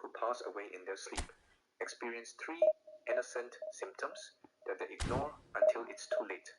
who pass away in their sleep experience three innocent symptoms that they ignore until it's too late.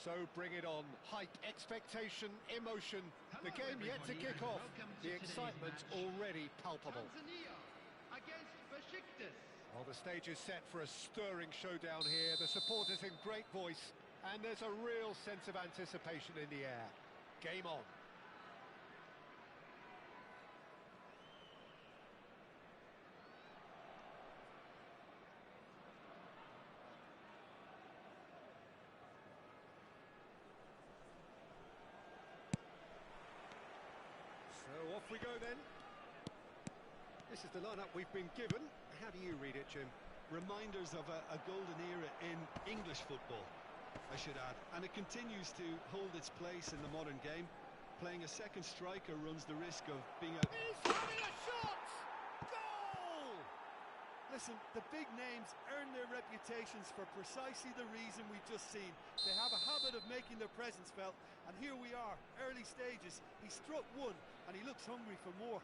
So bring it on. Hype, expectation, emotion. The game yet to kick off. The excitement already palpable. Well, the stage is set for a stirring showdown here. The supporters in great voice, and there's a real sense of anticipation in the air. Game on. So off we go then. This is the lineup we've been given. How do you read it, Jim? Reminders of a golden era in English football, I should add. And it continues to hold its place in the modern game. Playing a second striker runs the risk of being a... He's having a shot! Goal! Listen, the big names earn their reputations for precisely the reason we've just seen. They have a habit of making their presence felt, and here we are, early stages. He struck one, and he looks hungry for more.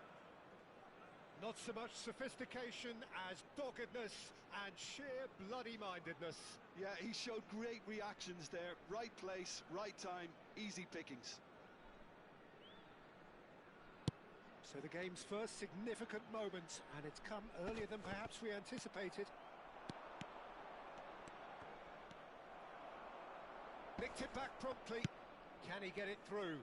Not so much sophistication as doggedness and sheer bloody-mindedness. Yeah, he showed great reactions there. Right place, right time, easy pickings. So the game's first significant moment, and it's come earlier than perhaps we anticipated. Nicked it back promptly. Can he get it through?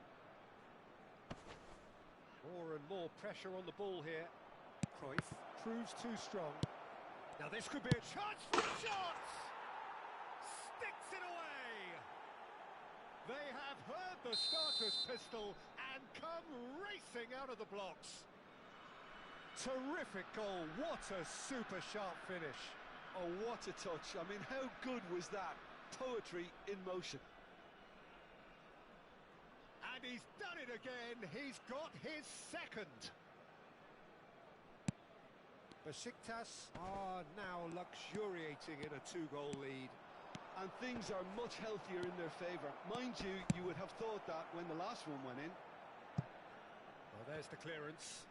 More and more pressure on the ball here. Cruyff proves too strong. Now this could be a chance for a shot! Sticks it away! They have heard the starter's pistol and come racing out of the blocks. Terrific goal, what a super sharp finish. Oh, what a touch. I mean, how good was that? Poetry in motion. And he's done it again, he's got his second. Besiktas are now luxuriating in a 2-goal lead. And things are much healthier in their favour. Mind you, you would have thought that when the last one went in. Well, there's the clearance.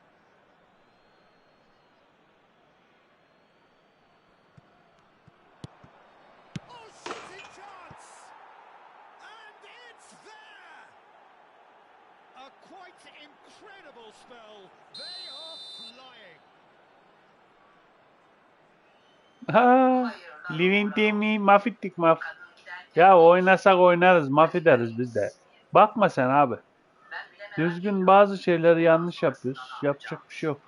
Oh, shooting chance! And it's there! A quite incredible spell. They are flying. Ha, Living Team'i mahvettik maf. Ya oynasak oynarız, mahvederiz biz de. Bakma sen abi. Düzgün bazı şeyleri yanlış yapıyoruz. Yapacak bir şey yok.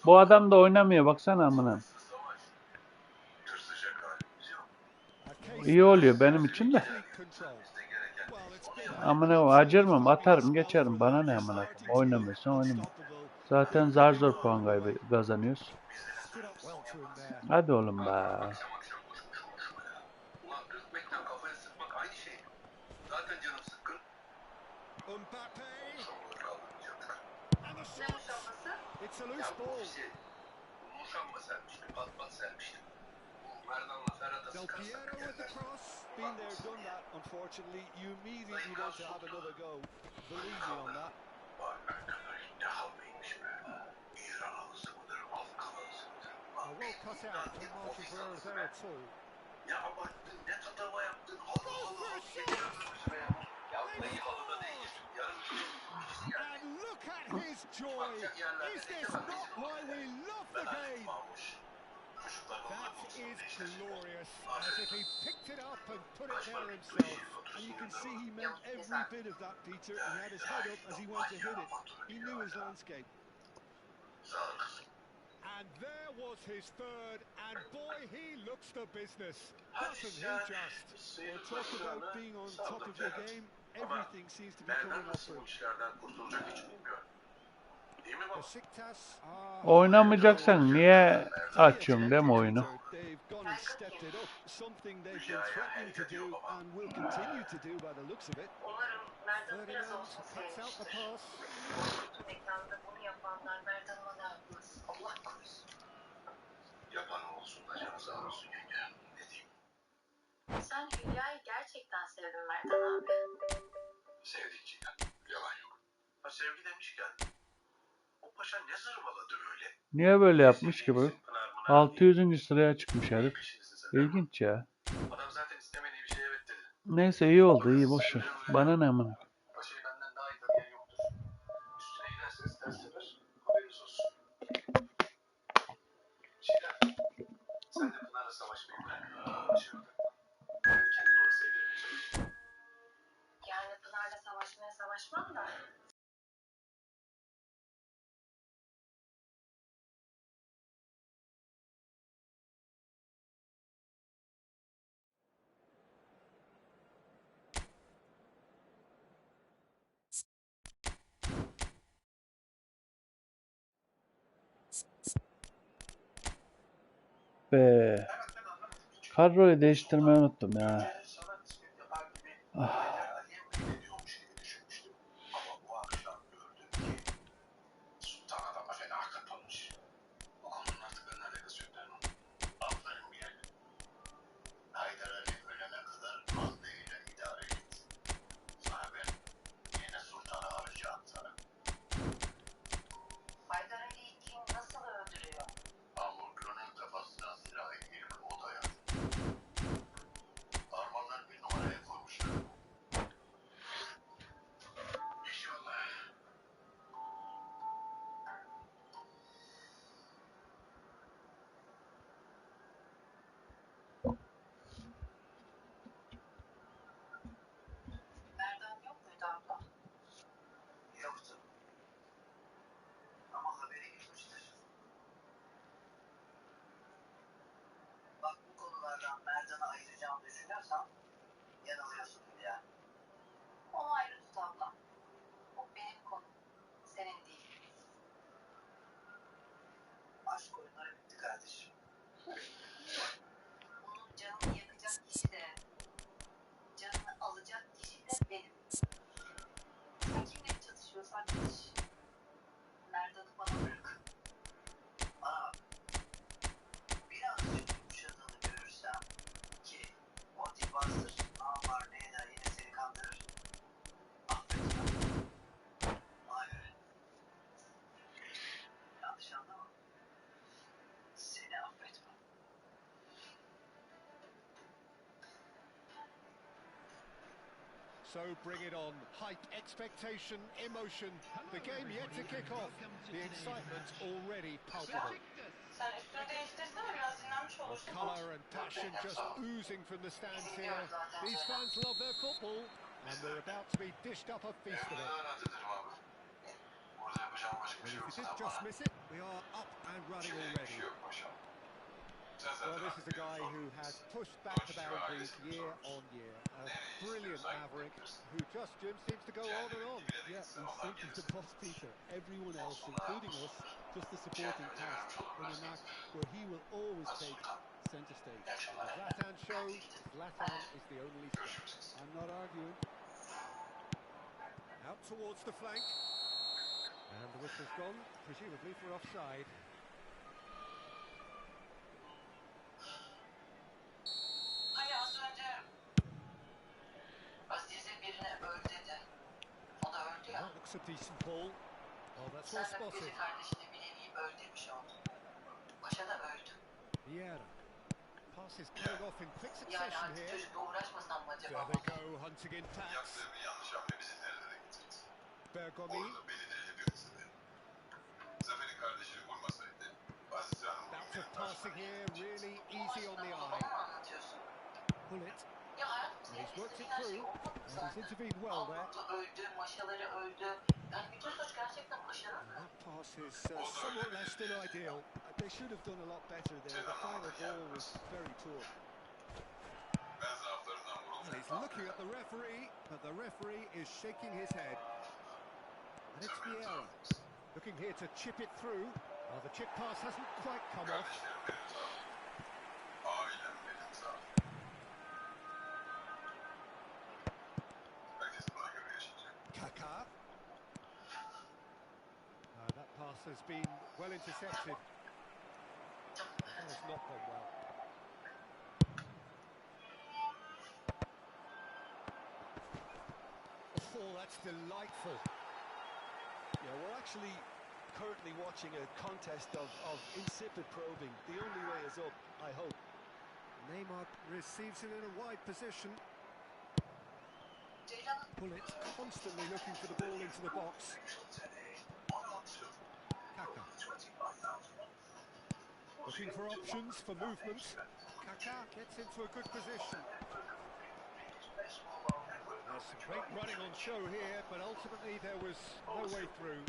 Bu adam da oynamıyor, baksana amına. İyi oluyor benim için de. Amına acırmam, atarım, geçerim. Bana ne amına. Oynamıyorsan oynama. Zaten zar zor puan kazanıyoruz. Hadi oğlum be. It's a loose ball. Del Piero with the cross. Been there, done that, unfortunately. You immediately want to have another go. Believe me on that. Well cut out from Martin Ferreira there at all. And look at his joy! Is this not why we love the game? That is glorious, as if he picked it up and put it there himself. And you can see he meant every bit of that, Peter. He had his head up as he went to hit it. He knew his landscape. And there was his third, and boy, he looks the business, doesn't he just? Well, talk about being on top of your game. Everything seems to be coming off for him. Besiktas are... Oynamayacaksan niye açıyorsun değil mi oyunu? They've gone and stepped it up. Something they've been threatening to do and will continue to do by the looks of it. Ferdinand cuts out the pass. Sen Hülya'yı gerçekten sevdin Mertan abi. Sevdik Cihan. Yalan yok. Ha sevgi demişken o paşa ne zırvaladı öyle? Niye böyle yapmış ki bu? 600. sıraya çıkmış herif. İlginç ya. Adam zaten istemediği bir şey evet dedi. Neyse iyi oldu, iyi boşver. Bana ne amına. Paşayı benden daha iyi tanıyan yoktur. Üstüne giderseniz ters sefer. Haberiniz olsun. Cihan, sen de Pınar'la savaşmayı bırak. Paşa yok. Hadi kendini ona sevdirmeye. Yani Pınar'la savaşmaya savaşmam da. Be. Kadroyu değiştirmeyi unuttum ya. Ah. So bring it on. Hype, expectation, emotion. The game yet to kick off. The excitement already palpable. Sen üstünü değiştirsene, biraz dinlenmiş olursun. Colour and passion just oozing from the stands here. These fans love their football, and we're about to be dished up a feast of it. And if you did just miss it, we are up and running already. Well, this is a guy who has pushed back the boundaries year on year. A brilliant maverick who just, Jim, seems to go on and on. Yeah, he's simply the boss, Peter. Everyone else, including us, just a supporting cast in an act where he will always take centre stage. The Zlatan show, Zlatan is the only star. I'm not arguing. Out towards the flank. And the whistle's gone, presumably for offside. Hani az önce Aziz'e birine öl dedi. O da öldü ya. That looks a decent ball. Oh, that's well Sen de spotted. Gezi kardeşine bir nevi öl demiş oldun. Paşa da öldü. Vieira. Pass is coming off in quick Yani succession artık here. çocukla uğraşmasam mı acaba? There they go, hunting in tax. Bergomi. Bout of passing here, really easy on the Bana eye. mı anlatıyorsun? Pull it. Ya hayatım He's senin worked it istediğin her şey through. olmadı mı And he's zaten? intervened well there. Avrupa öldü, maşaları öldü. Yani bütün suç gerçekten Paşa'nın mı? That pass is somewhat less than ideal. They should have done a lot better there. The final ball was very poor. And he's looking at the referee, but the referee is shaking his head. And it's Vieira. Looking here to chip it through. Well, the chip pass hasn't quite come off. Kaká. That pass has been well intercepted. That has not gone well. Oh, that's delightful. Yeah, we're actually currently watching a contest of insipid probing. The only way is up, I hope. Neymar receives it in a wide position. Ceylan'ın Pull it, constantly looking for the ball into the box. Kaká. Looking for options, for movement. Kaká gets into a good position. There's some great running on show here, but ultimately there was no way through.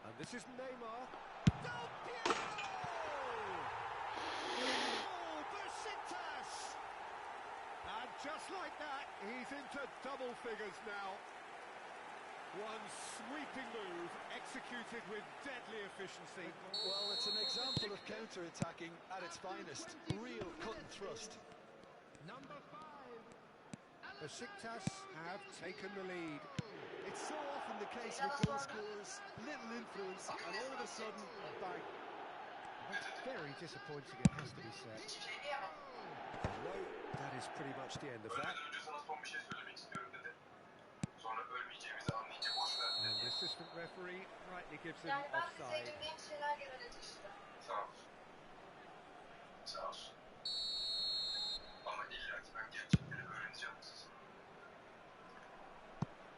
And this is Neymar. Del Piero! Oh, Besiktas! And just like that, he's into double figures now. One sweeping move, executed with deadly efficiency. Well, it's an example of counter-attacking at its finest. Real cut and thrust. Number 5. Besiktas have taken the lead. It's so often the case with goal scorers, little influence, and all of a sudden, a bang. That's very disappointing, it has to be said. hiçbir şey diyemem. No, that is pretty much the end of that. And the assistant referee rightly gives him Yani ben de offside. sevdiğim şeyler genelde işte.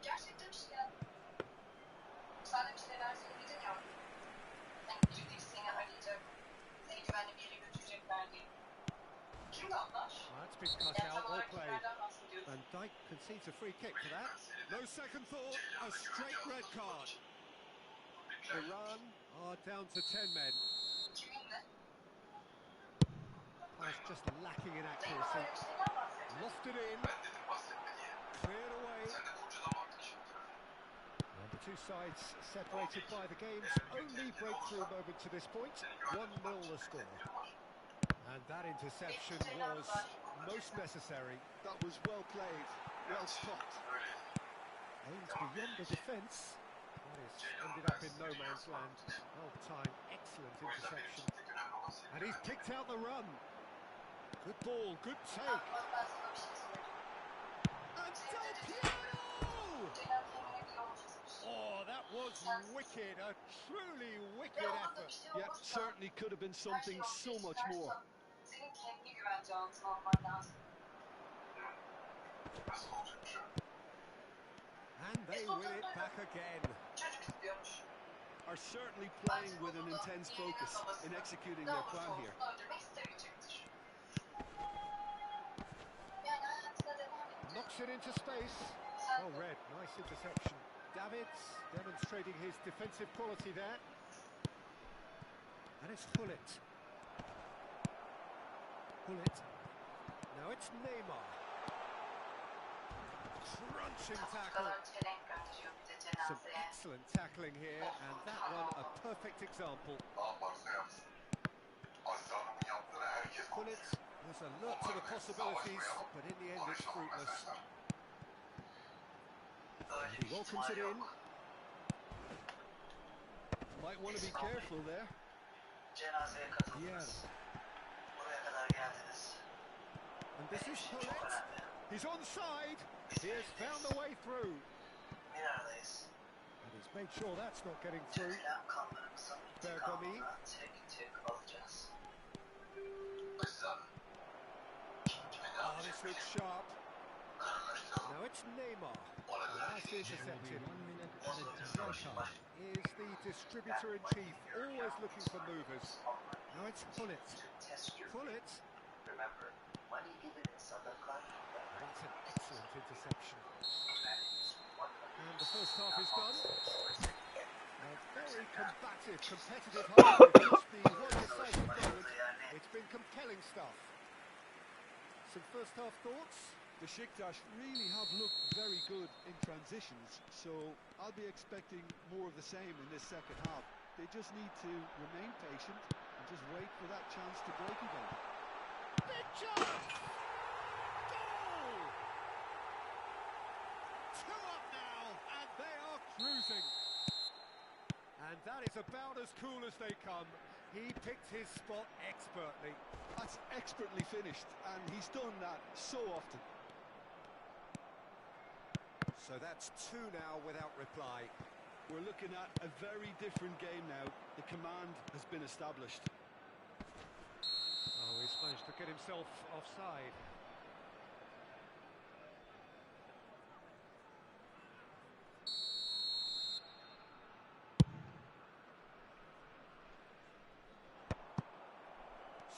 Gerçekten işte. Sen de bir şeyler söyledin ya. Yani biri seni arayacak. Seni güvenli bir yere götürecekler diye. Kimdi onlar? That's been cut Yani out, tam all olarak played. kimlerden bahsediyorsun? And Dijk concedes a free kick for that. No second thought, a straight red card. Iran are down to 10 men. Kiminle? Pass just lacking in Neymar accuracy. öyle bir şeyden bahsediyor. Lofted in, cleared away. And the two sides separated by the game's only breakthrough moment to this point. 1-0 the score. And that interception was most necessary. That was well played, well stopped. Aims beyond the defence. That is ended up in no man's land. Well timed, excellent interception. And he's picked out the run. Good ball, good take. Bak ben sana bir şey söyleyeyim. And Del Piero! Ceylan kendine bir yol çizmiş. Oh, that was wicked. A truly wicked Ve orada effort. bir şey Yeah, olursa, certainly could have been her şey something ortaya so much çıkarsa, more. senin kendini güvence altına alman lazım. And they win it back again. Çocuk istiyormuş. Are certainly playing with an intense focus in executing their plan here. Öldürmek istemeyecektir. Yani hayatına devam et. Knocks it into space. Well read, nice interception. Davids demonstrating his defensive quality there. And it's Hullet. Hullet. Now it's Neymar. Crunching tackle. Çelenk gönderiyor bir de Some cenazeye. excellent tackling here, and that one a perfect example. Hullet was alert to the possibilities, but in the end it's fruitless. He welcomes it in. Might want to be careful there. Cenazeye katıldınız. Buraya kadar geldiniz. And this is Çok Hullet. önemli. He's onside. He has found the way through. Bir aradayız. And he's made sure that's not getting through. Dökülen kanlarımızın GONAMi. intikamını tek tek alacağız. Oh, this looks sharp. Now it's Neymar. Nicely intercepted. Is the distributor-in-chief, always looking for movers. Now it's Hullet. Hullet. Remember, money given in sadaka. That's an excellent interception. And the first half is done. A very combative, competitive half. It's the one decisive moment. It's been compelling stuff. Some first half thoughts? Besiktas really have looked very good in transitions, so I'll be expecting more of the same in this second half. They just need to remain patient and just wait for that chance to break again. Big chance! Goal! 2 up now, and they are cruising. And that is about as cool as they come. He picked his spot expertly. That's expertly finished, and he's done that so often. So that's 2 now without reply. We're looking at a very different game now. The command has been established. Oh, he's managed to get himself offside.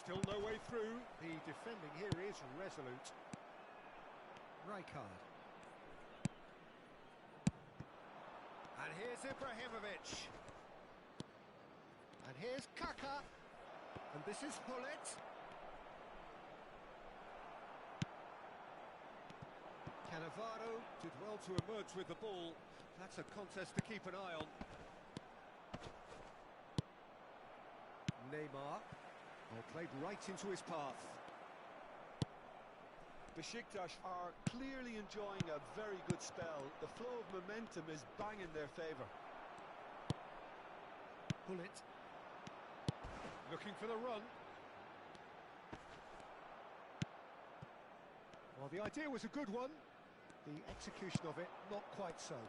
Still no way through. The defending here is resolute. Rijkaard. And here's Ibrahimovic. And here's Kaka. And this is Hullet. Cannavaro did well to emerge with the ball. That's a contest to keep an eye on. Neymar. Well, played right into his path. Besiktas are clearly enjoying a very good spell. The flow of momentum is bang in their favour. Hullet. Looking for the run. Well, the idea was a good one. The execution of it, not quite so.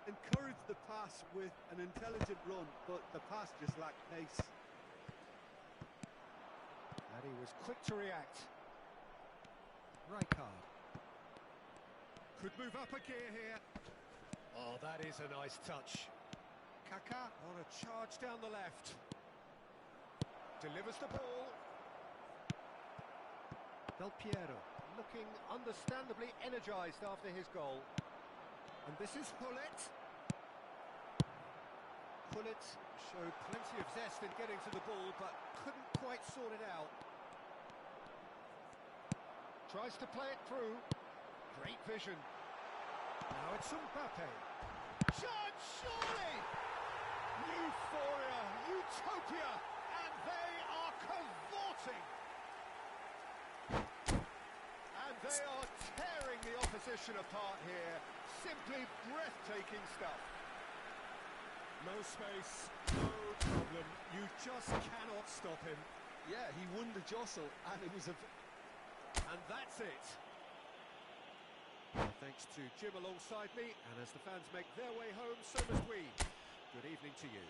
Encouraged the pass with an intelligent run, but the pass just lacked pace. And he was quick to react. Rijkaard. Could move up a gear here. Oh, that is a nice touch. Kaka on a charge down the left. Delivers the ball. Del Piero looking understandably energised after his goal. And this is Hullet. Hullet showed plenty of zest in getting to the ball, but couldn't quite sort it out. Tries to play it through. Great vision. Now it's Mbappe. Shot, surely! Euphoria, utopia, and they are cavorting. And they are tearing the opposition apart here. Simply breathtaking stuff. No space, no problem. You just cannot stop him. Yeah, he won the jostle, and it was a... And that's it. Well, thanks to Jim alongside me, and as the fans make their way home, so must we. Good evening to you.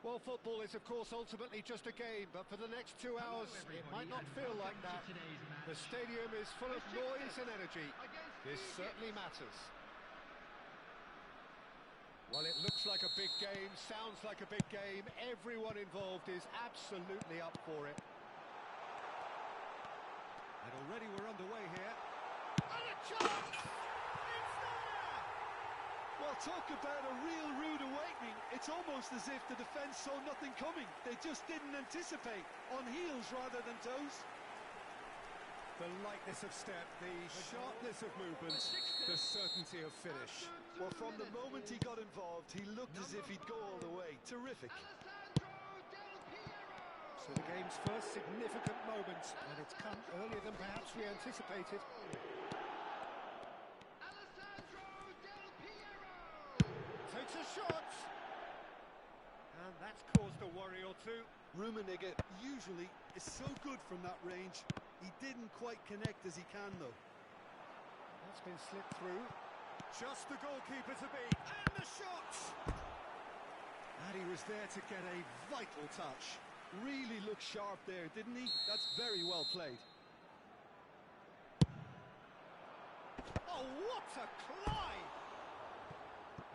Well, football is, of course, ultimately just a game, but for the next 2 hours, it might not feel like that. The stadium is full of noise and energy. This certainly matters. Well, it looks like a big game, sounds like a big game. Everyone involved is absolutely up for it. And already we're underway here. And a chance! It's there! Well, talk about a real rude awakening. It's almost as if the defence saw nothing coming. They just didn't anticipate. On heels rather than toes. The lightness of step, the sharpness of movement, the certainty of finish. Well, from the moment he got involved, he looked as if he'd go all the way. Terrific. So the game's first significant moment, and it's come earlier than perhaps we anticipated. Takes a shot! And that's caused a worry or two. Rummenigge usually is so good from that range. He didn't quite connect as he can, though. That's been slipped through. Just the goalkeeper to beat. And the shot! And he was there to get a vital touch. Really looked sharp there, didn't he? That's very well played. Oh, what a climb!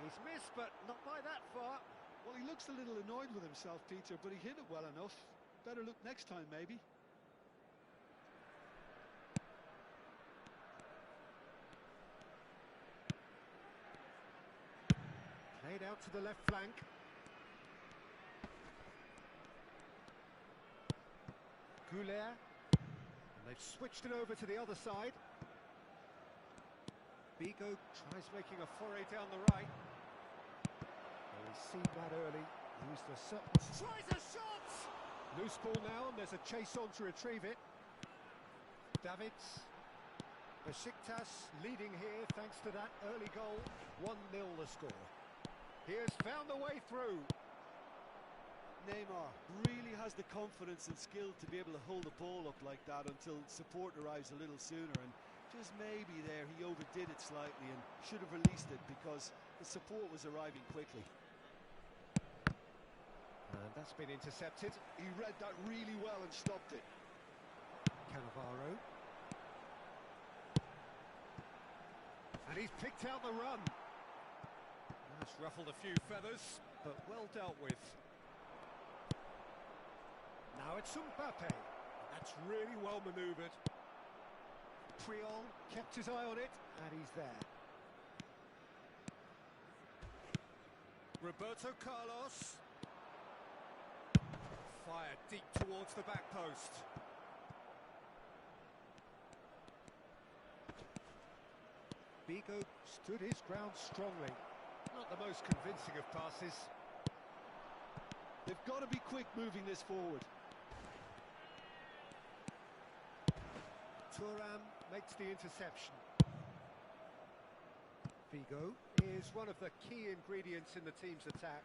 He's missed, but not by that far. Well, he looks a little annoyed with himself, Peter, but he hit it well enough. Better look next time, maybe. Played out to the left flank. Goulet. And they've switched it over to the other side. Vigo tries making a foray down the right. Well, he's seen that early. Used a certain... Tries a shot! Loose ball now, and there's a chase on to retrieve it. Davids. Besiktas leading here thanks to that early goal. 1-0 the score. He has found the way through. Neymar really has the confidence and skill to be able to hold the ball up like that until support arrives a little sooner, and just maybe there he overdid it slightly and should have released it because the support was arriving quickly. And that's been intercepted. He read that really well and stopped it. Cannavaro. And he's picked out the run. That's ruffled a few feathers, but well dealt with. Now it's Mbappe. That's really well manoeuvred. Priol kept his eye on it, and he's there. Roberto Carlos. Fired deep towards the back post. Vigo stood his ground strongly. Not the most convincing of passes. They've got to be quick moving this forward. Thuram makes the interception. Vigo is one of the key ingredients in the team's attack.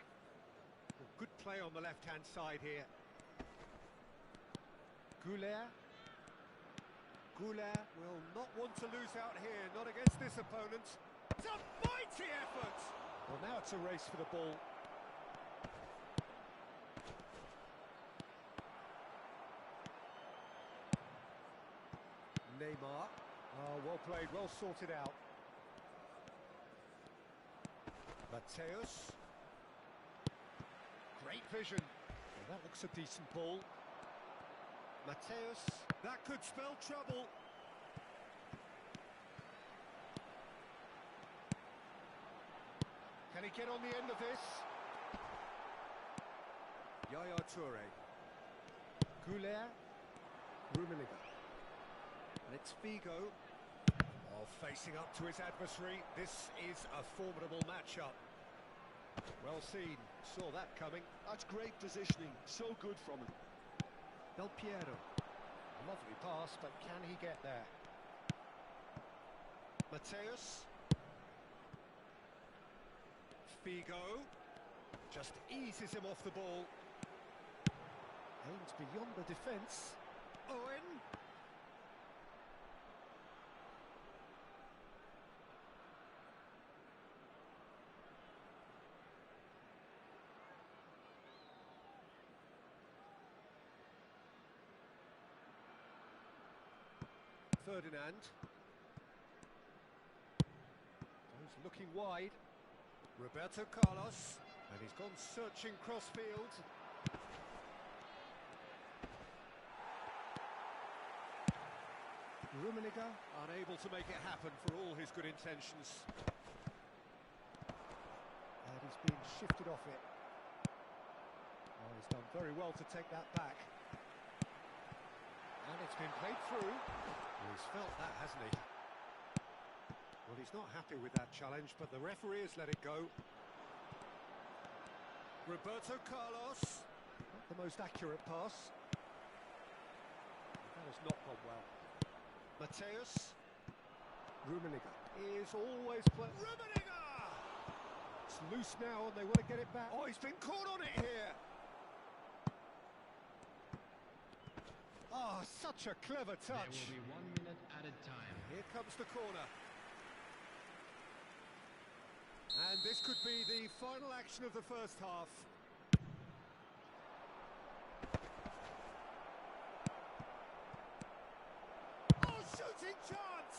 Good play on the left-hand side here. Goulet. Goulet will not want to lose out here, not against this opponent. It's a mighty effort! Well, now it's a race for the ball. Neymar. Oh, well played, well sorted out. Mateus. Great vision. Well, that looks a decent ball. Mateus. That could spell trouble. Can he get on the end of this? Yaya Toure. Goulet. Rummenigge. And it's Vigo. Oh, facing up to his adversary. This is a formidable matchup. Well seen. Saw that coming. That's great positioning. So good from him. Del Piero. Lovely pass, but can he get there? Mateus. Figo just eases him off the ball. Aims beyond the defence. Owen. Ferdinand. He's looking wide. Roberto Carlos. And he's gone searching crossfield. Rummenigge unable to make it happen for all his good intentions. And he's been shifted off it. Oh, he's done very well to take that back. And it's been played through. He's felt that, hasn't he? Well, he's not happy with that challenge, but the referee has let it go. Roberto Carlos. Not the most accurate pass. That has not gone well. Mateus. Rummenigge is always playing. Rummenigge! It's loose now and they want to get it back. Oh, he's been caught on it here. Oh, such a clever touch. There will be 1 minute at a time. Here comes the corner. And this could be the final action of the first half. Oh, shooting chance!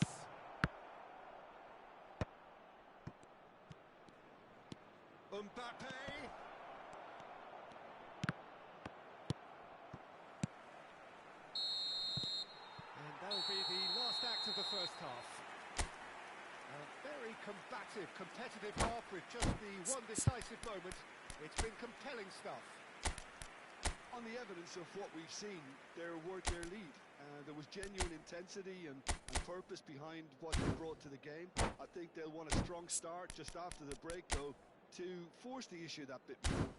Mbappe. And that'll be the last act of the first half. A very combative, competitive half with just the one decisive moment. It's been compelling stuff. On the evidence of what we've seen, they're worth their lead. There was genuine intensity and purpose behind what they brought to the game. I think they'll want a strong start just after the break, though, to force the issue that bit more.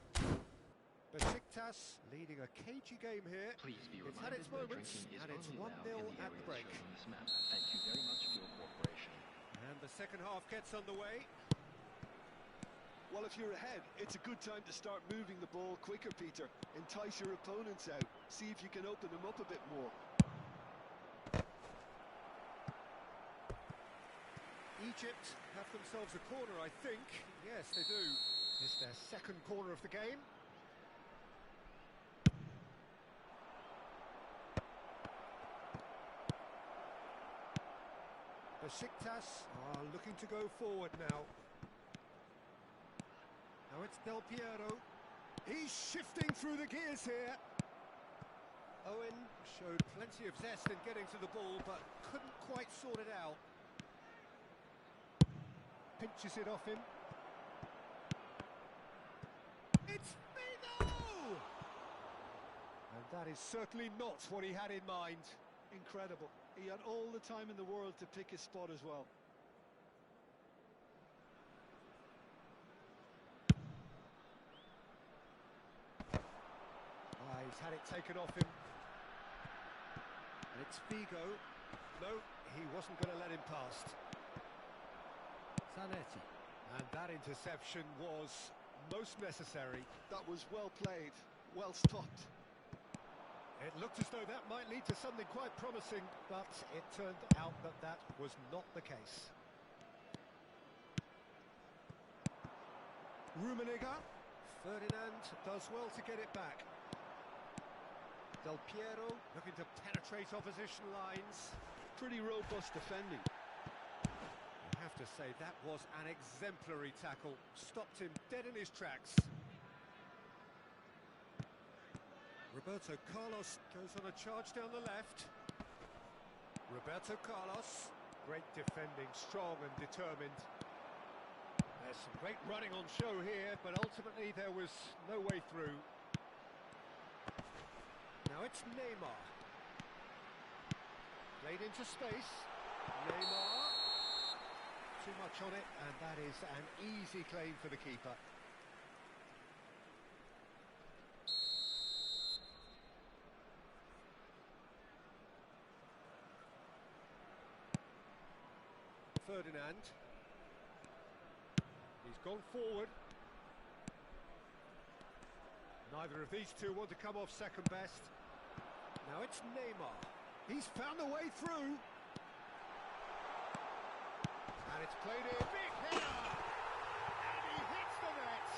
Besiktas leading a cagey game here. Please be It's had reminded its that moments, drinking is and it's only 1-0 allowed in the at the areas break. shown on this map. Thank you very much for your cooperation. And the second half gets underway. Well, if you're ahead, it's a good time to start moving the ball quicker, Peter. Entice your opponents out. See if you can open them up a bit more. Egypt have themselves a corner, I think. Yes, they do. It's their second corner of the game. Besiktas are looking to go forward now. Now it's Del Piero. He's shifting through the gears here. Owen showed plenty of zest in getting to the ball, but couldn't quite sort it out. Pinches it off him. It's Figo! And that is certainly not what he had in mind. Incredible. He had all the time in the world to pick his spot as well. He's had it taken off him. And it's Figo. No, he wasn't going to let him past. Zanetti. And that interception was most necessary. That was well played, well stopped. It looked as though that might lead to something quite promising, but it turned out that that was not the case. Rummenigge. Ferdinand does well to get it back. Del Piero looking to penetrate opposition lines. Pretty robust defending. I have to say, that was an exemplary tackle. Stopped him dead in his tracks. Roberto Carlos goes on a charge down the left. Roberto Carlos. Great defending, strong and determined. There's some great running on show here, but ultimately there was no way through. Now it's Neymar. Played into space. Neymar. Too much on it, and that is an easy claim for the keeper. Ferdinand. He's gone forward. Neither of these two want to come off second best. Now it's Neymar. He's found a way through. And it's played in. Big header! And he hits the net.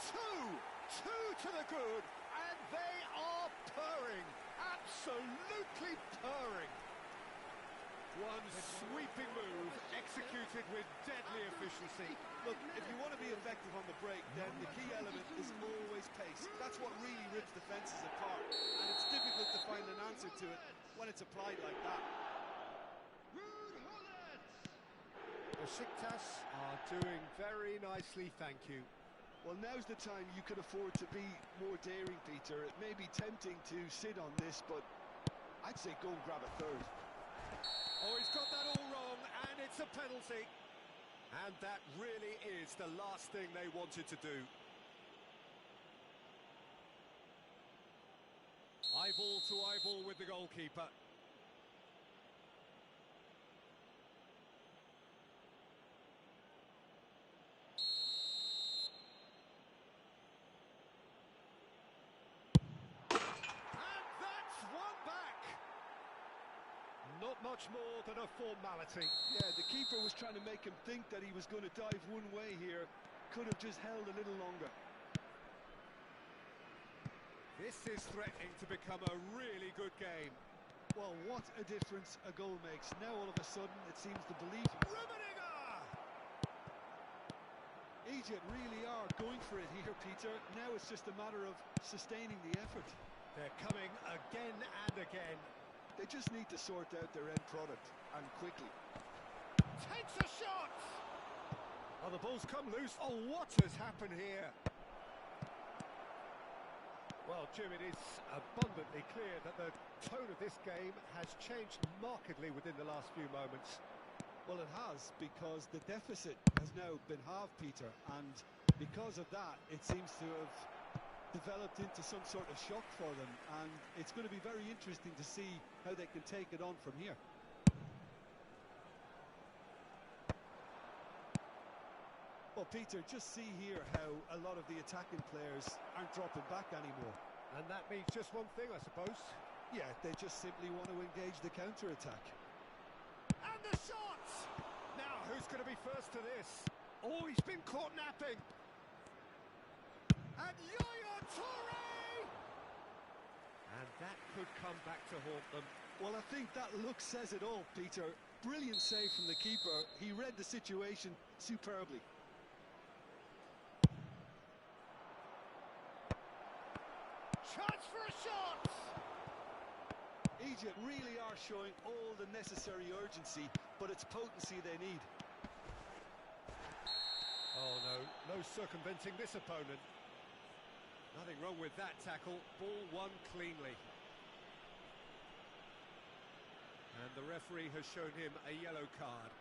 Two to the good. And they are purring. absolutely purring. One sweeping move, executed with deadly efficiency. Look, if you want to be effective on the break, then the key element is always pace. That's what really rips defences apart, and it's difficult to find an answer to it when it's applied like that. Besiktas are doing very nicely, thank you. Well, now's the time you could afford to be more daring, Peter. It may be tempting to sit on this, but I'd say go and grab a third. Oh, he's got that all wrong, and it's a penalty. And that really is the last thing they wanted to do. Eyeball to eyeball with the goalkeeper. Not much more than a formality. Yeah, the keeper was trying to make him think that he was going to dive one way here. Could have just held a little longer. This is threatening to become a really good game. Well, what a difference a goal makes. Now all of a sudden it seems the belief... Rummenigge! Egypt really are going for it here, Peter. Now it's just a matter of sustaining the effort. They're coming again and again. They just need to sort out their end product, and quickly. Takes a shot! Oh, the ball's come loose. Oh, what has happened here? Well, Jim, it is abundantly clear that the tone of this game has changed markedly within the last few moments. Well, it has, because the deficit has now been halved, Peter, and because of that, it seems to have developed into some sort of shock for them, and it's going to be very interesting to see how they can take it on from here. Well, Peter, just see here how a lot of the attacking players aren't dropping back anymore. And that means just one thing, I suppose. Yeah, they just simply want to engage the counter-attack. And the shot! Now, who's going to be first to this? Oh, he's been caught napping. And Yaya Toure! And that could come back to haunt them. Well, I think that look says it all, Peter. Brilliant save from the keeper. He read the situation superbly. Chance for a shot! Egypt really are showing all the necessary urgency, but it's potency they need. Oh, no circumventing this opponent. Nothing wrong with that tackle. Ball won cleanly. And the referee has shown him a yellow card.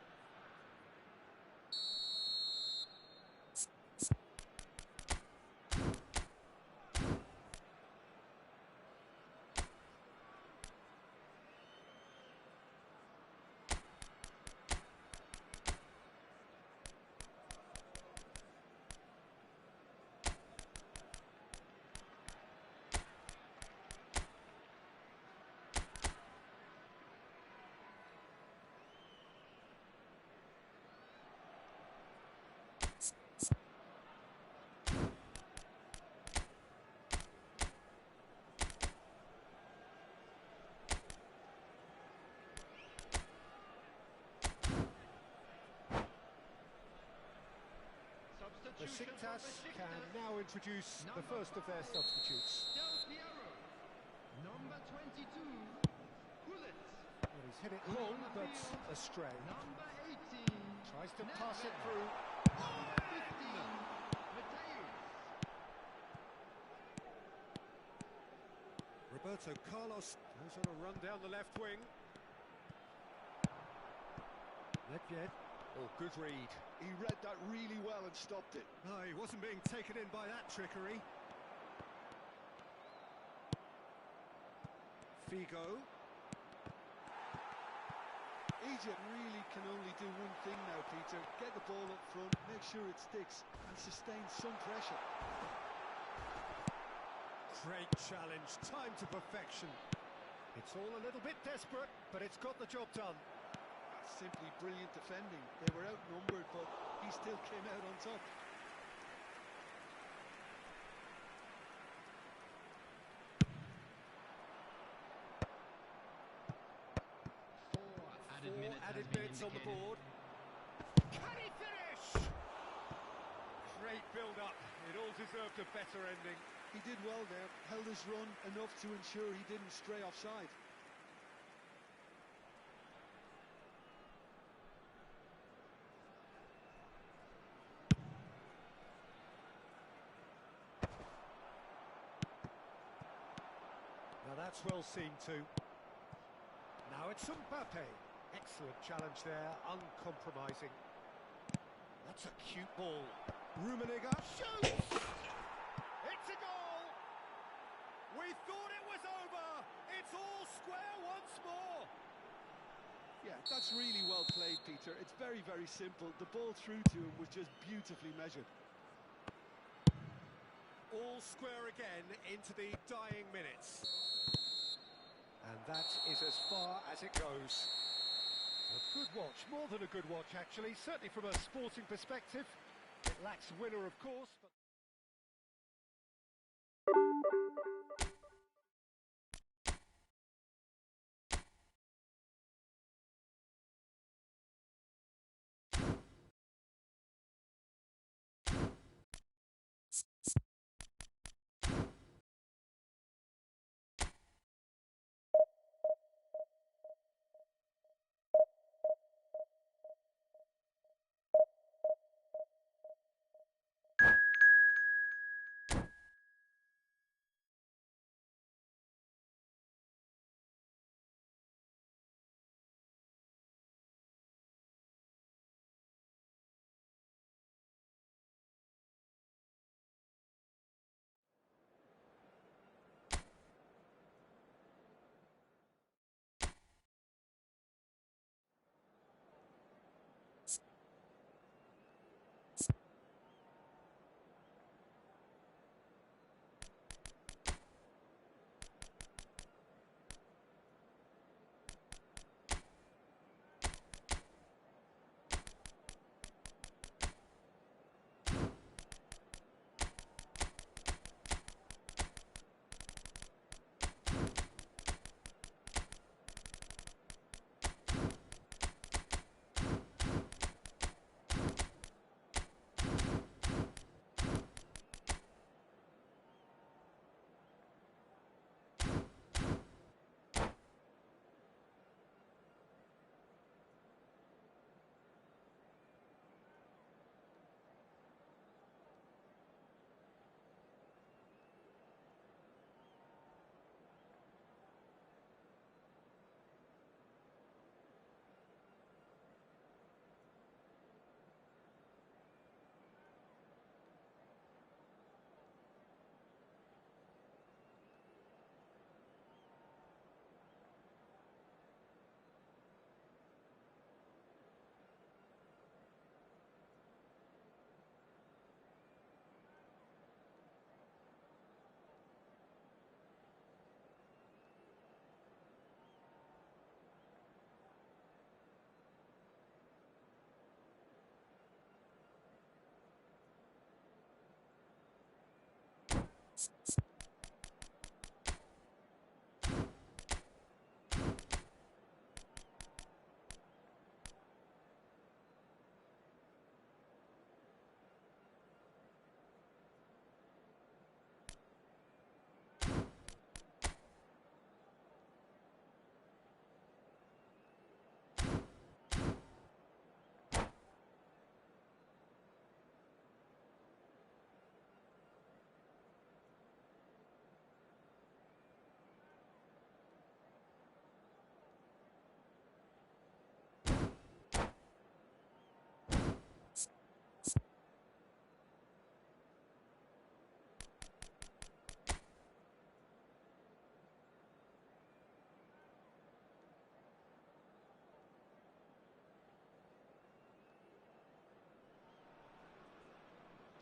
Besiktas can now introduce the first of their substitutes. Number 22, Bullet. Well, he's hit it long, but astray. Number 18, Tries to pass it through. 15, Mateus. Roberto Carlos goes on a run down the left wing. Ledvied. Oh, good read. He read that really well and stopped it. No, he wasn't being taken in by that trickery. Figo. Egypt really can only do one thing now, Peter. Get the ball up front, make sure it sticks, and sustain some pressure. Great challenge, time to perfection. It's all a little bit desperate, but it's got the job done. Simply brilliant defending. They were outnumbered, but he still came out on top. added minutes on the board. Can he finish? Great build-up. It all deserved a better ending. He did well there, held his run enough to ensure he didn't stray offside. Now that's well seen too. Now it's Mbappe. Excellent challenge there, uncompromising. That's a cute ball. Rummenigge shoots! It's a goal! We thought it was over! It's all square once more! Yeah, that's really well played, Peter. It's very, very simple. The ball through to him was just beautifully measured. All square again into the dying minutes. And that is as far as it goes. A good watch, more than a good watch actually, certainly from a sporting perspective. It lacks winner, of course, but...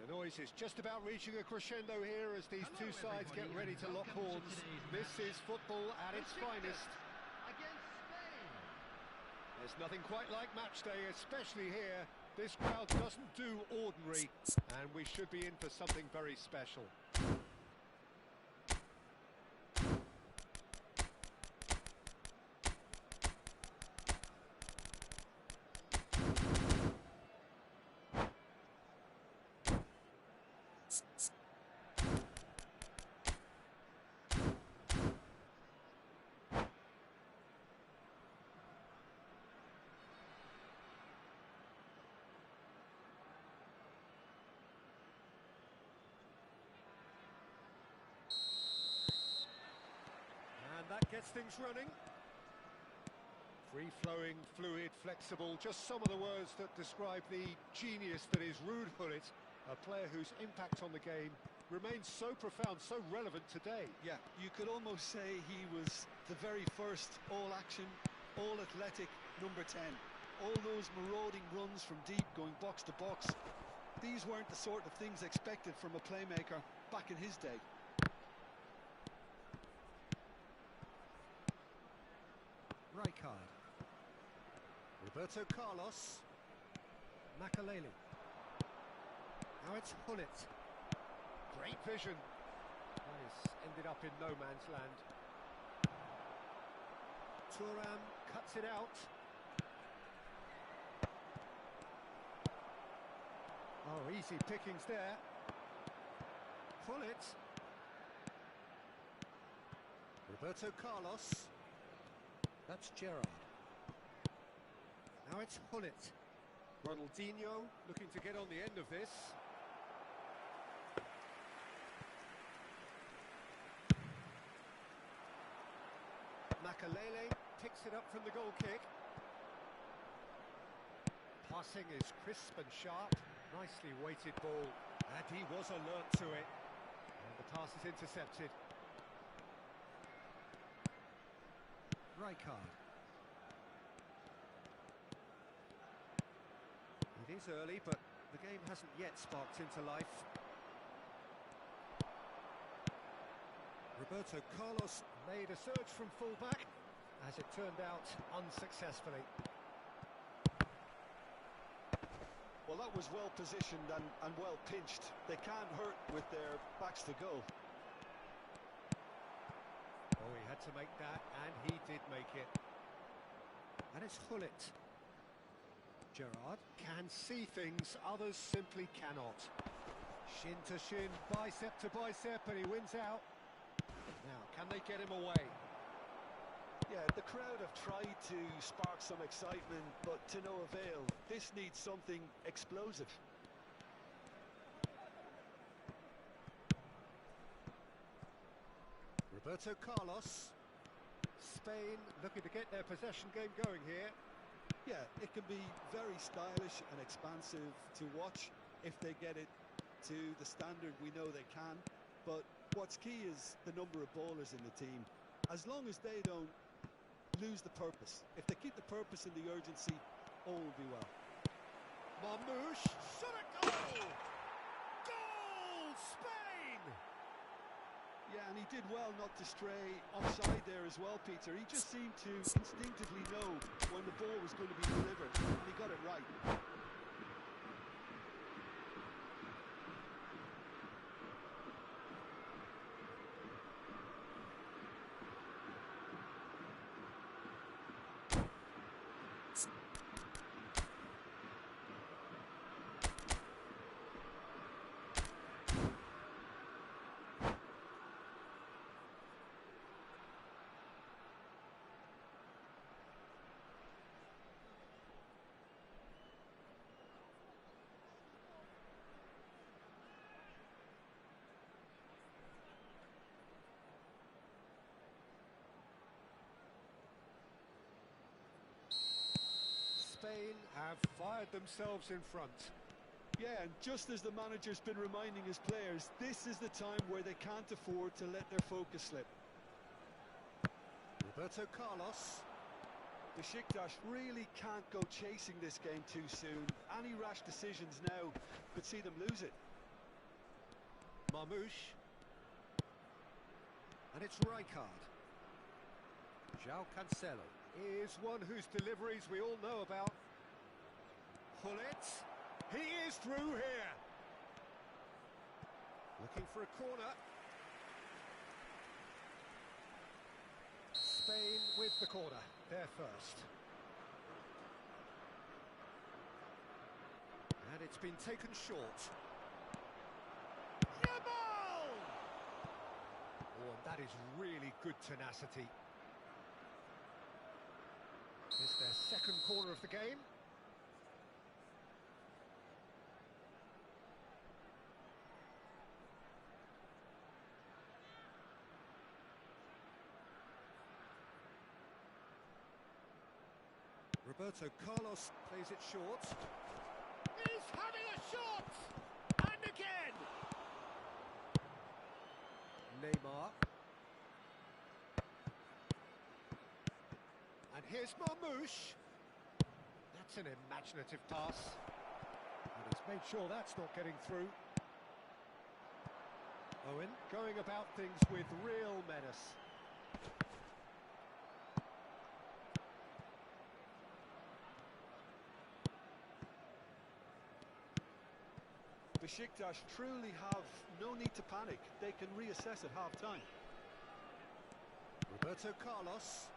The noise is just about reaching a crescendo here as these two sides get ready to lock horns. This is football at its finest. Against Spain. There's nothing quite like match day, especially here. This crowd doesn't do ordinary, and we should be in for something very special. And that gets things running. Free-flowing, fluid, flexible, just some of the words that describe the genius that is Ruud Gullit, a player whose impact on the game remains so profound, so relevant today. Yeah, you could almost say he was the very first all-action, all-athletic number 10. All those marauding runs from deep, going box to box, these weren't the sort of things expected from a playmaker back in his day. Rijkaard. Roberto Carlos. Makalele. Now it's Gullit. Great vision. That has ended up in no man's land. Thuram cuts it out. Oh, easy pickings there. Gullit. Roberto Carlos. That's Gerrard. Now it's Gullit. Ronaldinho looking to get on the end of this. Makalele picks it up from the goal kick. Passing is crisp and sharp. Nicely weighted ball. And he was alert to it. And the pass is intercepted. Rijkaard. It is early, but the game hasn't yet sparked into life. Roberto Carlos made a surge from fullback, as it turned out unsuccessfully. Well, that was well positioned and well pinched. They can't hurt with their backs to goal. Oh, he had to make that, and he did make it. And it's Gullit. Gerrard can see things others simply cannot. Shin to shin, bicep to bicep, and he wins out. Now, can they get him away? Yeah, the crowd have tried to spark some excitement, but to no avail. This needs something explosive. Roberto Carlos. Spain looking to get their possession game going here. Yeah, it can be very stylish and expansive to watch if they get it to the standard we know they can. But what's key is the number of ballers in the team. As long as they don't lose the purpose, if they keep the purpose and the urgency, all will be well. Mamouche, shot a goal! Goal, Spain! Yeah, and he did well not to stray offside there as well, Peter. He just seemed to instinctively know when the ball was going to be delivered, and he got it right. Spain have fired themselves in front. Yeah, and just as the manager's been reminding his players, this is the time where they can't afford to let their focus slip. Roberto Carlos. Besiktas really can't go chasing this game too soon. Any rash decisions now could see them lose it. Mamouche. And it's Rijkaard. João Cancelo is one whose deliveries we all know about. Gullit. He is through here. Looking for a corner. Spain with the corner. They're first. And it's been taken short. Yamal! Oh, and that is really good tenacity. It's their second corner of the game. Roberto Carlos plays it short. He's having a shot! And again! Neymar. And here's Marmoush. That's an imaginative pass. And he's made sure that's not getting through. Owen going about things with real menace. Besiktas truly have no need to panic. They can reassess at half-time. Roberto Carlos.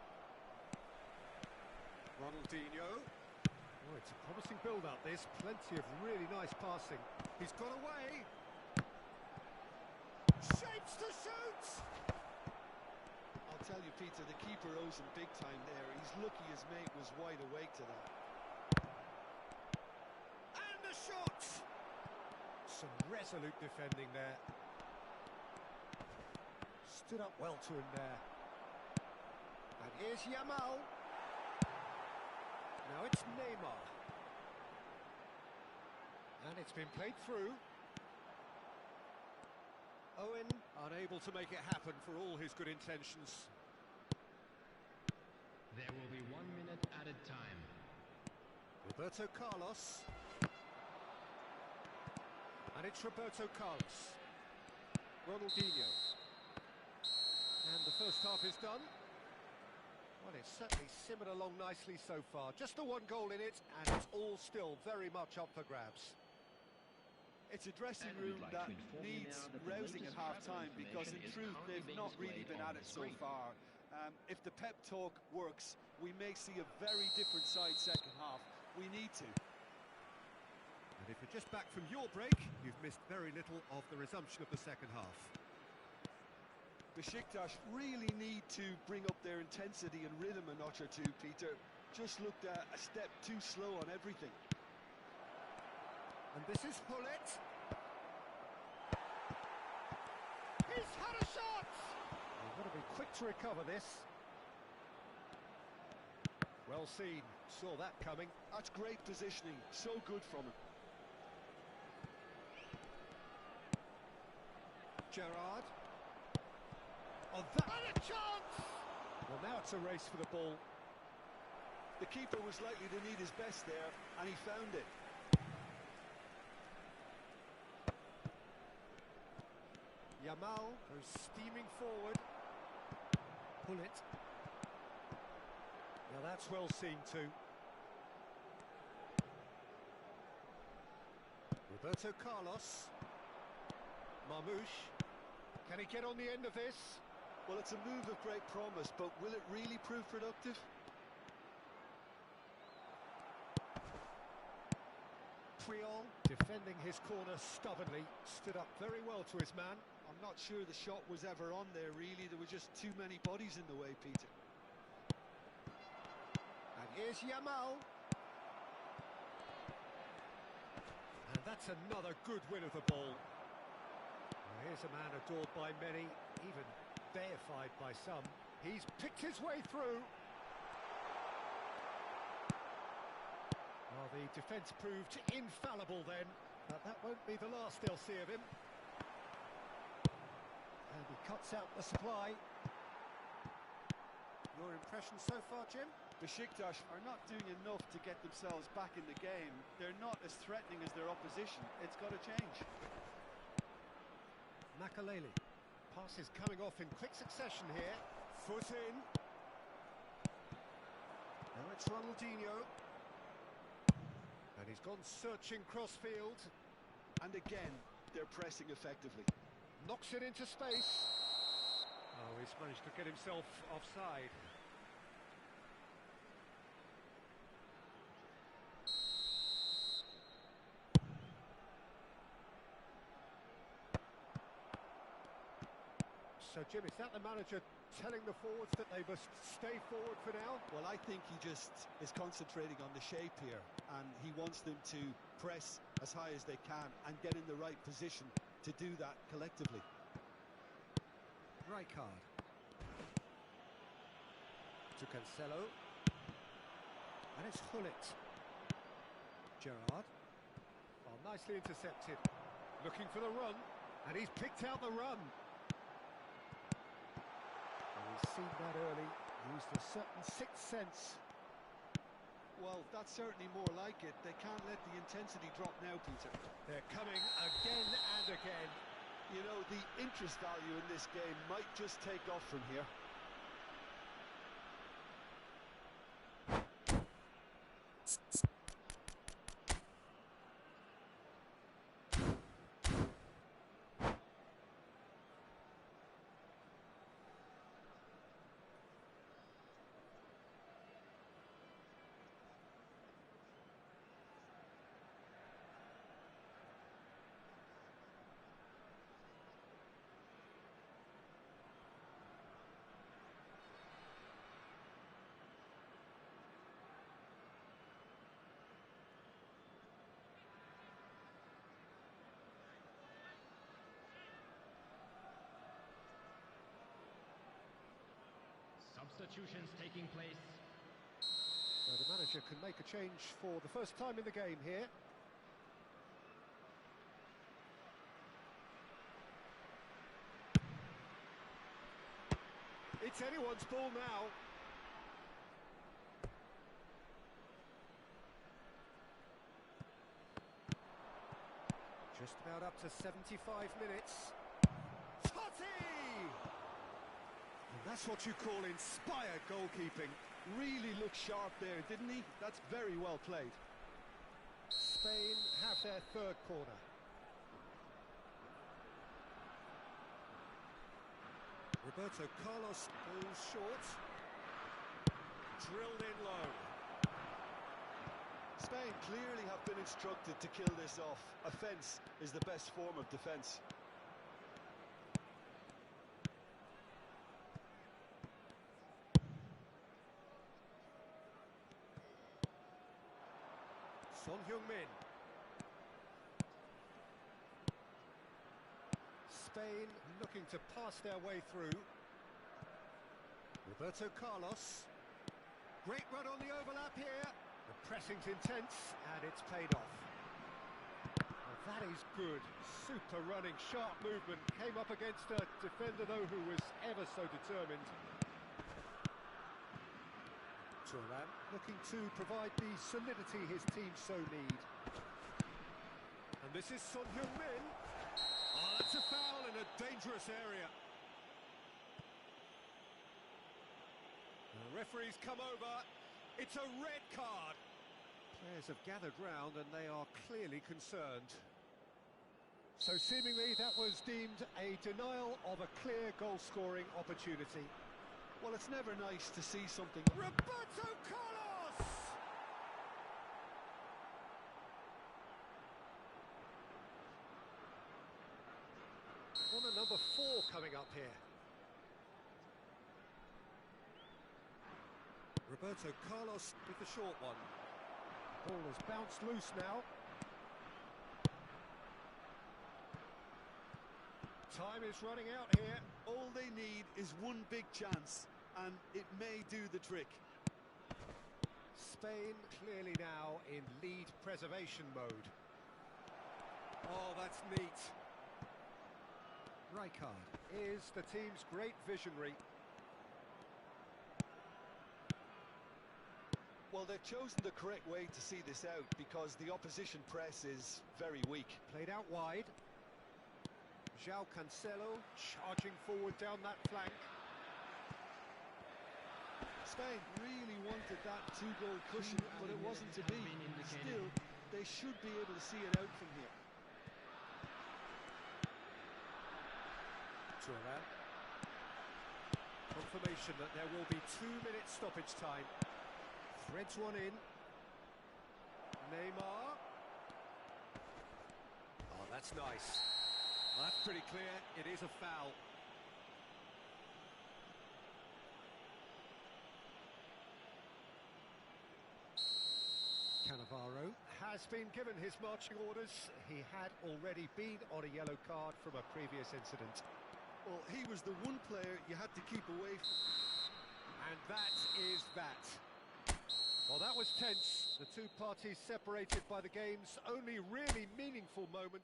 Ronaldinho. Oh, it's a promising build-up, this. Plenty of really nice passing. He's got away. Shapes to shoot! I'll tell you, Peter, the keeper owes him big time there. He's lucky his mate was wide awake to that. And the shot! Some resolute defending there. Stood up well to him there. And here's Yamal. Now it's Neymar. And it's been played through. Owen unable to make it happen for all his good intentions. There will be 1 minute added time. Roberto Carlos. And it's Roberto Carlos. Ronaldinho. And the first half is done. Well, it's certainly simmered along nicely so far. Just the one goal in it, and it's all still very much up for grabs. It's a dressing room that needs rousing at half-time because, in truth, they've not really been at it so far. If the pep talk works, we may see a very different side second half. We need to. And if you're just back from your break, you've missed very little of the resumption of the second half. Besiktas really need to bring up their intensity and rhythm a notch or two, Peter. Just looked a step too slow on everything. And this is Hullet. He's had a shot! You've got to be quick to recover this. Well seen, saw that coming. That's great positioning, so good from him. Gerrard. Oh, that... And a chance! Well, now it's a race for the ball. The keeper was likely to need his best there, and he found it. Yamal goes steaming forward. Pull it. Now that's well seen too. Roberto Carlos. Marmoush. Can he get on the end of this? Well, it's a move of great promise, but will it really prove productive? Puyol defending his corner stubbornly, stood up very well to his man. I'm not sure the shot was ever on there, really. There were just too many bodies in the way, Peter. And here's Yamal. And that's another good win of the ball. Well, here's a man adored by many, even deified by some. He's picked his way through. Well, the defence proved infallible then, but that won't be the last they'll see of him. And he cuts out the supply. Your impression so far, Jim? Besiktas are not doing enough to get themselves back in the game. They're not as threatening as their opposition. It's got to change. Makaleli. Pass is coming off in quick succession here. Foot in. Now it's Ronaldinho. And he's gone searching crossfield. And again, they're pressing effectively. Knocks it into space. Oh, he's managed to get himself offside. So, Jim, is that the manager telling the forwards that they must stay forward for now? Well, I think he just is concentrating on the shape here, and he wants them to press as high as they can and get in the right position to do that collectively. Rijkaard. To Cancelo. And it's Hullet. Gerrard. Oh, nicely intercepted. Looking for the run. And he's picked out the run. And he's seen that early. Used a certain sixth sense. Well, that's certainly more like it. They can't let the intensity drop now, Peter. They're coming again and again. You know, the interest value in this game might just take off from here. Substitutions taking place. So the manager can make a change for the first time in the game here. It's anyone's ball now. Just about up to 75 minutes. Totti! That's what you call inspired goalkeeping. Really looked sharp there, didn't he? That's very well played. Spain have their third corner. Roberto Carlos goes short. Drilled in low. Spain clearly have been instructed to kill this off. Offence is the best form of defence. Son Heung-min. Spain looking to pass their way through. Roberto Carlos. Great run on the overlap here. The pressing's intense and it's paid off. Well, that is good. Super running, sharp movement. Came up against a defender though who was ever so determined. Thuram looking to provide the solidity his team so need. And this is Son Heung-min. Oh, that's a foul in a dangerous area. The referee's come over. It's a red card. Players have gathered round and they are clearly concerned. So seemingly that was deemed a denial of a clear goal-scoring opportunity. Well, it's never nice to see something... Roberto Carlos! Corner number 4 coming up here. Roberto Carlos with the short one. Ball has bounced loose now. Time is running out here. All they need is one big chance, and it may do the trick. Spain clearly now in lead preservation mode. Oh, that's neat. Rijkaard is the team's great visionary. Well, they've chosen the correct way to see this out because the opposition press is very weak. Played out wide. João Cancelo charging forward down that flank. Spain really wanted that two-goal cushion, but it wasn't to be. Still, they should be able to see it out from here. Thuram. Confirmation that there will be 2 minutes stoppage time. Threads one in. Neymar. Oh, that's nice. That's pretty clear. It is a foul. Cannavaro has been given his marching orders. He had already been on a yellow card from a previous incident. Well, he was the one player you had to keep away from. And that is that. Well, that was tense. The two parties separated by the game's only really meaningful moment.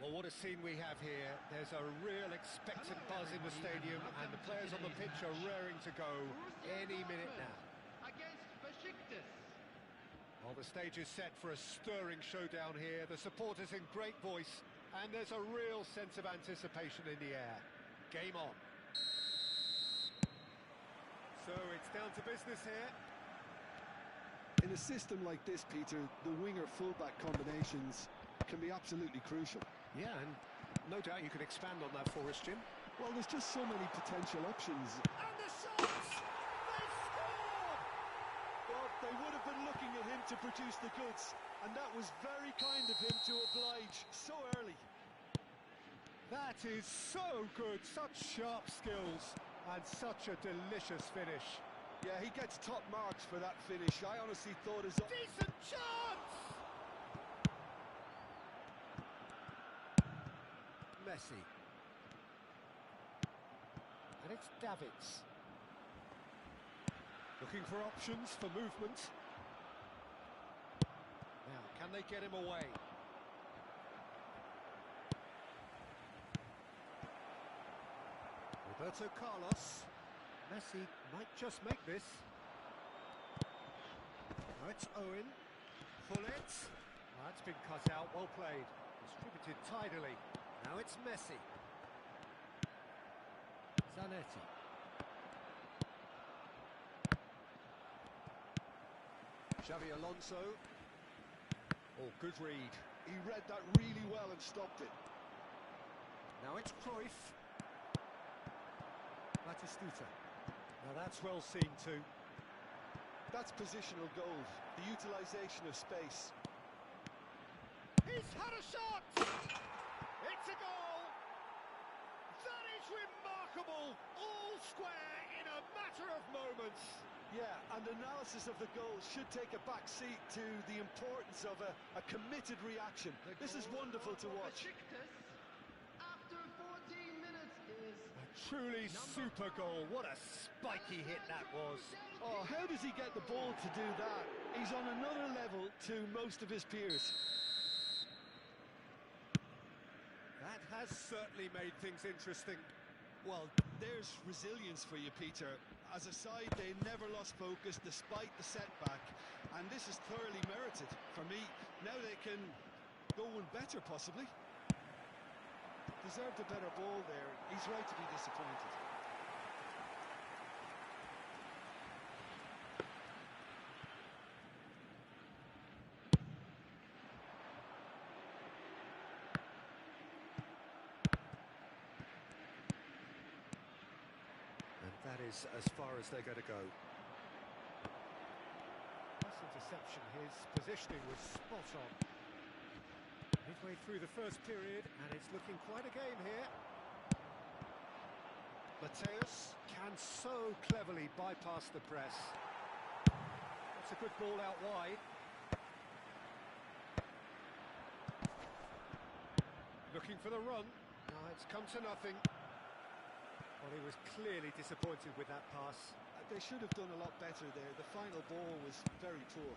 Well, what a scene we have here. There's a real expectant buzz in the stadium, and the players on the pitch are raring to go any minute now. Against Besiktas. Well, the stage is set for a stirring showdown here. The supporters in great voice, and there's a real sense of anticipation in the air. Game on. So it's down to business here. In a system like this, Peter, the winger-fullback combinations can be absolutely crucial. Yeah, and no doubt you can expand on that for us, Jim. Well, there's just so many potential options. And the shots! They scored! Well, they would have been looking at him to produce the goods, and that was very kind of him to oblige so early. That is so good, such sharp skills, and such a delicious finish. Yeah, he gets top marks for that finish. I honestly thought his... Decent chance! Messi. And it's Davids. Looking for options for movement. Now, can they get him away? Roberto Carlos. Messi might just make this. Now it's Owen. Pull it. That's been cut out, well played. Distributed tidily. Now it's Messi. Zanetti. Xavi Alonso. Oh, good read. He read that really well and stopped it. Now it's Cruyff. Batistuta. Now that's well seen too. That's positional goals, the utilisation of space. He's had a shot! It's a goal! That is remarkable! All square in a matter of moments. Yeah, and analysis of the goal should take a back seat to the importance of a committed reaction. This is wonderful to watch. Besiktas, after 14 minutes, is A truly super goal. What a spiky hit that was. Oh, how does he get the ball to do that? He's on another level to most of his peers. That has certainly made things interesting. Well, there's resilience for you, Peter. As a side, they never lost focus despite the setback, and this is thoroughly merited. For me, now they can go one better, possibly. Deserved a better ball there. He's right to be disappointed. That is as far as they're going to go. This interception, his positioning was spot on. Midway through the first period, and it's looking quite a game here. Mateus can so cleverly bypass the press. That's a good ball out wide. Looking for the run. No, it's come to nothing. Well, he was clearly disappointed with that pass. They should have done a lot better there. The final ball was very poor.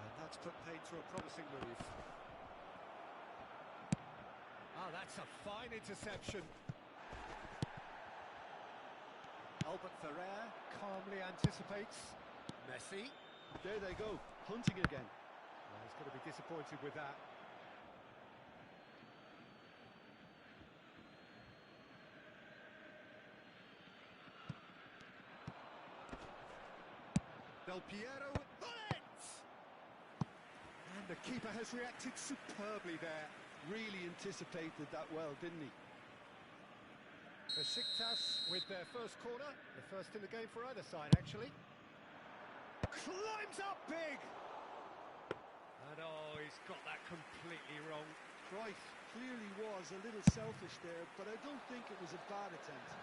And that's put paid to a promising move. Ah, that's a fine interception. Albert Ferrer calmly anticipates. Messi. There they go, hunting again. Well, he's going to be disappointed with that. Del Piero, bullet! And the keeper has reacted superbly there. Really anticipated that well, didn't he? Besiktas with their first corner, the first in the game for either side, actually. Climbs up big! And oh, he's got that completely wrong. Cruyff clearly was a little selfish there, but I don't think it was a bad attempt.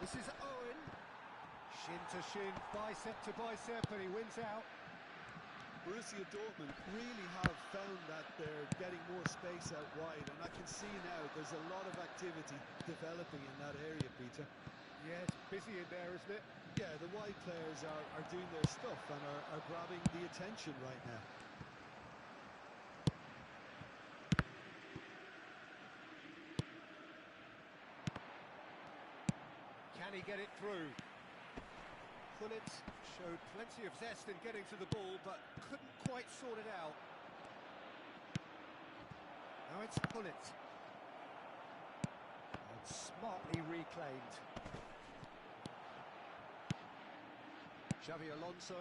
This is Owen. Shin to shin, bicep to bicep, and he wins out. Borussia Dortmund really have found that they're getting more space out wide, and I can see now there's a lot of activity developing in that area, Peter. Yeah, it's busy in there, isn't it? Yeah, the wide players are doing their stuff and are grabbing the attention right now. Can he get it through? Gullit showed plenty of zest in getting to the ball, but couldn't quite sort it out. Now it's Gullit. And smartly reclaimed. Xavi Alonso.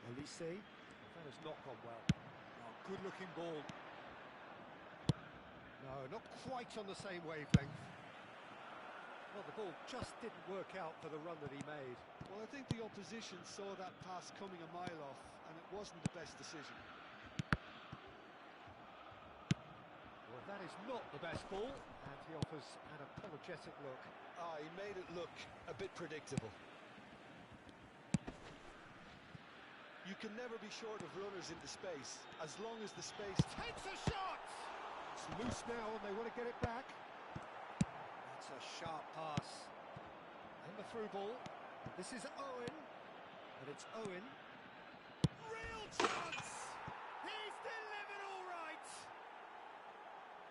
Olise. That has not gone well. Oh, good-looking ball. No, not quite on the same wavelength. Well, the ball just didn't work out for the run that he made. Well, I think the opposition saw that pass coming a mile off, and it wasn't the best decision. Well, that is not the best ball, and he offers an apologetic look. Ah, he made it look a bit predictable. You can never be short of runners into space, as long as the space... Takes a shot! It's loose now, and they want to get it back. That's a sharp pass. And the through ball. This is Owen. And it's Owen. Real chance! He's delivered all right!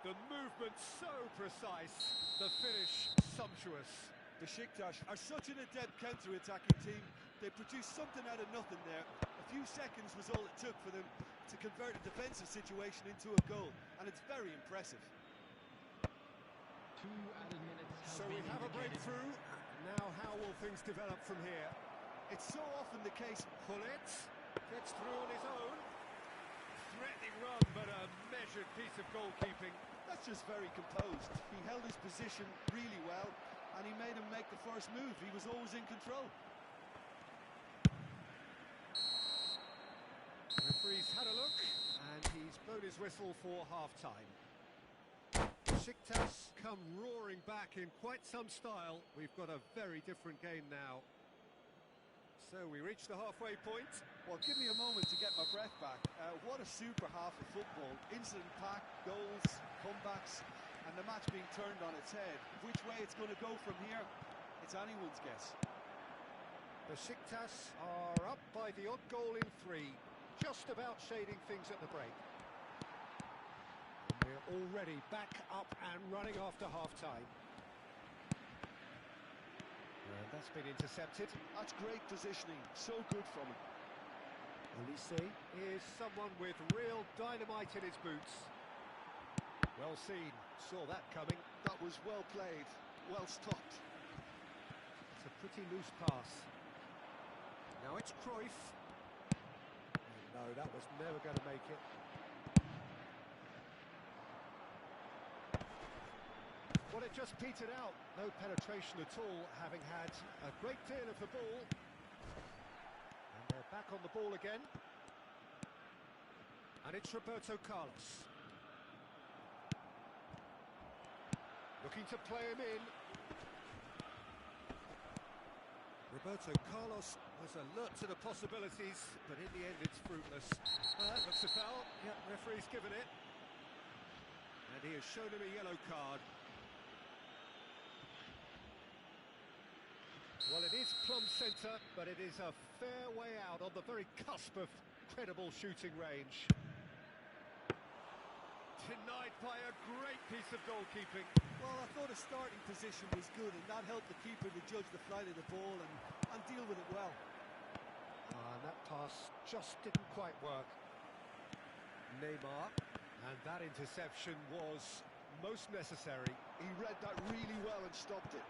The movement so precise. The finish sumptuous. Besiktas are such an adept counter-attacking team. They produced something out of nothing there. A few seconds was all it took for them to convert a defensive situation into a goal. And it's very impressive. 2 added minutes So we have a breakthrough. Now how will things develop from here? It's so often the case. Gullit gets through on his own. Threatening run, but a measured piece of goalkeeping. That's just very composed. He held his position really well, and he made him make the first move. He was always in control. Referee's had a look, and he's blown his whistle for half-time. Besiktas come roaring back in quite some style. We've got a very different game now. So we reach the halfway point. Well, give me a moment to get my breath back. What a super half of football. Incident-packed, goals, comebacks, and the match being turned on its head. Which way it's going to go from here, it's anyone's guess. Besiktas are up by the odd goal in 3, just about shading things at the break. And we're already back up and running after half-time. And that's been intercepted. That's great positioning, so good from him. Olise is someone with real dynamite in his boots. Well seen, saw that coming. That was well played, well stopped. It's a pretty loose pass. Now it's Cruyff. No, that was never going to make it. Well, it just petered out. No penetration at all, having had a great deal of the ball. And they're back on the ball again. And it's Roberto Carlos. Looking to play him in. Roberto Carlos was alert to the possibilities, but in the end it's fruitless. That looks a foul. Yep, referee's given it. And he has shown him a yellow card. Well, it is plumb centre, but it is a fair way out on the very cusp of credible shooting range. Denied by a great piece of goalkeeping. Well, I thought his starting position was good, and that helped the keeper to judge the flight of the ball and deal with it well. And that pass just didn't quite work. Neymar, and that interception was most necessary. He read that really well and stopped it.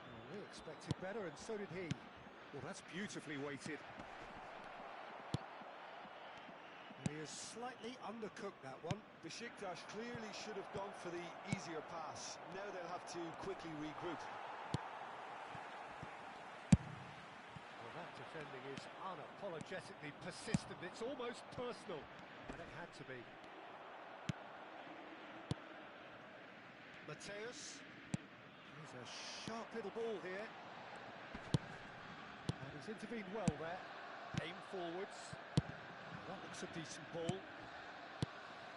Well, we expected better, and so did he. Well, that's beautifully weighted. And he has slightly undercooked that one. Besiktas clearly should have gone for the easier pass. Now they'll have to quickly regroup. Well, that defending is unapologetically persistent. It's almost personal, and it had to be. Mateus. Here's a sharp little ball here. And he's intervened well there. Aim forwards. That looks a decent ball.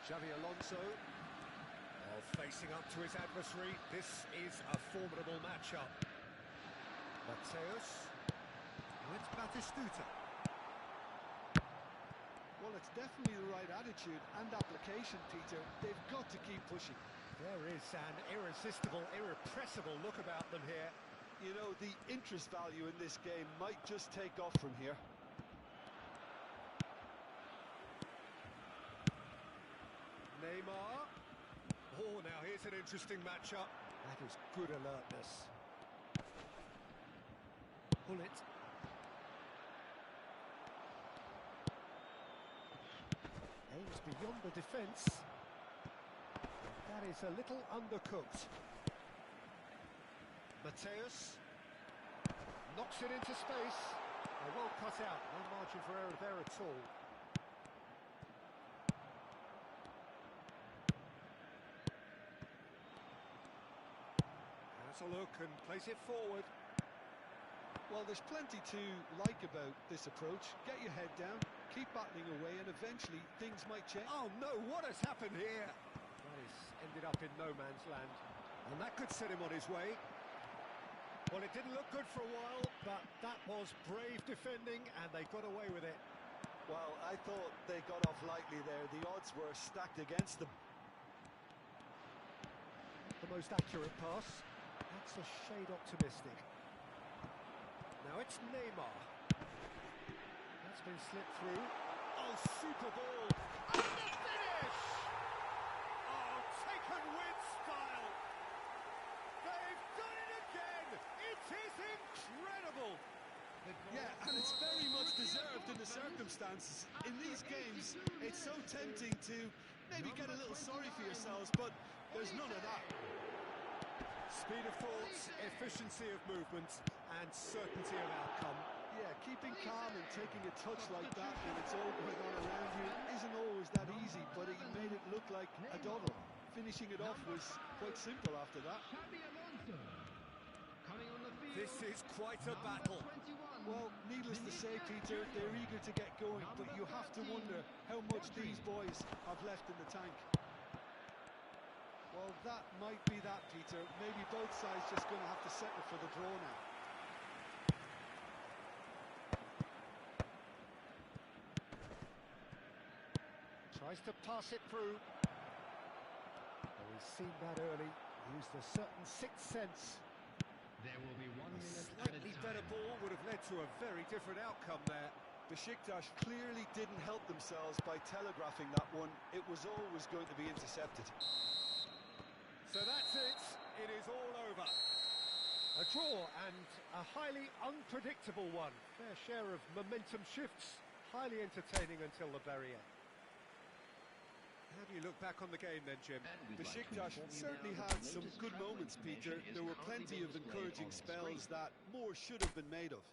Xavi Alonso. Oh, Well, facing up to his adversary, this is a formidable matchup. Mateus. Now it's Batistuta. Well, it's definitely the right attitude and application, Peter. They've got to keep pushing. There is an irresistible, irrepressible look about them here. You know, the interest value in this game might just take off from here. Neymar. Oh, now here's an interesting matchup. That is good alertness. Pull it. Aims beyond the defence. That is a little undercooked. Mateus knocks it into space. Well cut out, no margin for error there at all. Has a look and plays it forward. Well, there's plenty to like about this approach. Get your head down, keep battling away, and eventually things might change. Oh no, what has happened here? That has ended up in no man's land, and that could set him on his way. Well, it didn't look good for a while, but that was brave defending, and they got away with it. Well, I thought they got off lightly there. The odds were stacked against them. The most accurate pass. That's a shade optimistic. Now it's Neymar. That's been slipped through. Oh, super ball. And the finish! Oh, taken with style. They've done it again. It is incredible. Yeah, and it's very much deserved in the circumstances. In these games, it's so tempting to maybe get a little sorry for yourselves, but there's none of that. Speed of thought, efficiency of movement, and certainty of outcome. Yeah, keeping calm and taking a touch like that when it's all going on around you isn't always that easy, but he made it look like a doddle. Finishing it off was quite simple after that. This is quite a battle. Well, needless to say, Peter, they're eager to get going, but you have to wonder how much these boys have left in the tank. Well, that might be that, Peter. Maybe both sides just going to have to settle for the draw now. Tries to pass it through. Oh, he's seen that early. Used a certain sixth sense. There will be 1 minute at a Slightly time. better ball would have led to a very different outcome there. Besiktas clearly didn't help themselves by telegraphing that one. It was always going to be intercepted. So that's it. It is all over. A draw and a highly unpredictable one. Fair share of momentum shifts. Highly entertaining until the very end. How do you look back on the game then, Jim? And we'd like to Besiktas inform you certainly now had that the some latest good travel moments, Peter. information is There were currently plenty being of displayed encouraging on the spells screen. that more should have been made of.